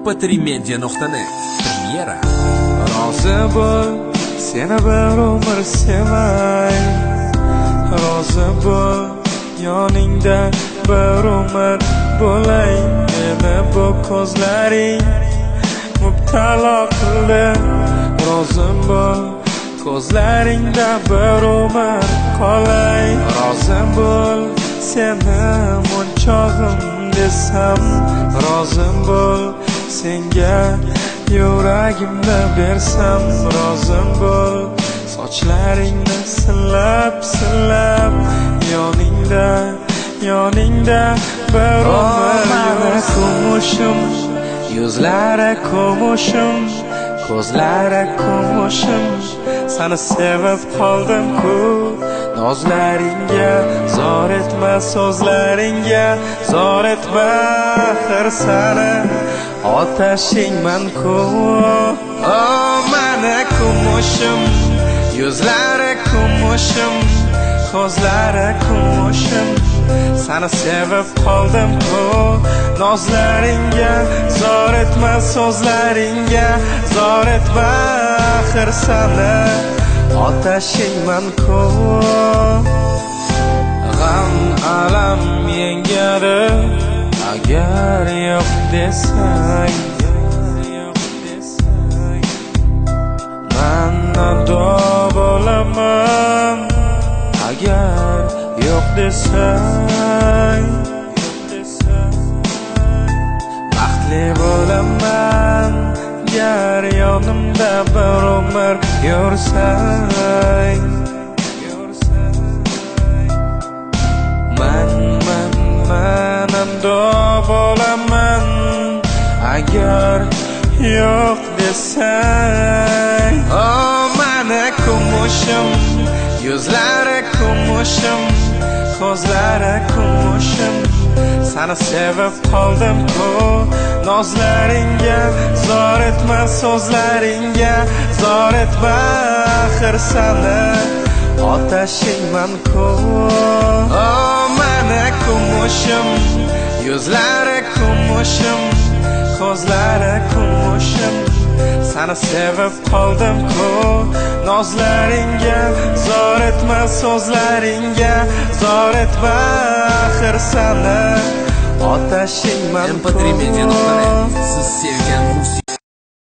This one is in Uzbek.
mp3media.net Premyera. Rozi bo'l, seni bir umr sevay. Rozi bo'l, yoningda bir umr bo'lay. Meni bu ko'zlaring mubtalo qildi. Rozi bo'l, ko'zlaringda bir umr qolay. Rozi bo'l, seni munchog'im desam. Rozi bo'l, senga yuragimni bersam. Rozi bo'l, sochlaringni silab yoningda bir umr kumushim. Yuzlari kumushim, ko'zlari kumushim. Seni sevib qoldim-ku, nozlaringga zor etma, so'zlaringga zor etma. Axir seni otashingman-ku. Meni kumushim, yuzlari kumushim, ko'zlari kumushim. Seni sevib qoldim-ku, nozlaringga zor etma, so'zlaringga zor etma. Axir seni otashingman-ku. G'am alam yengadi agar yo'q desang. Men ado bo'laman agar yo'q desang. Baxtli bo'laman agar yonimda bir umr yursang. Men ado bo'laman agar yo'q desang. Meni kumushim, yuzlari kumushim, ko'zlari kumushim. Seni sevib qoldim-ku, nozlaringga zor etma, so'zlaringga zor etma. Axir seni otashingman-ku. Meni kumushim, yuzlari kumushim, ko'zlari kumushim. Seni sevib qoldim-ku, nozlaringga zor etma, so'zlaringga zor etma. Axir seni otashingman-ku. mp3media.net Siz sevgan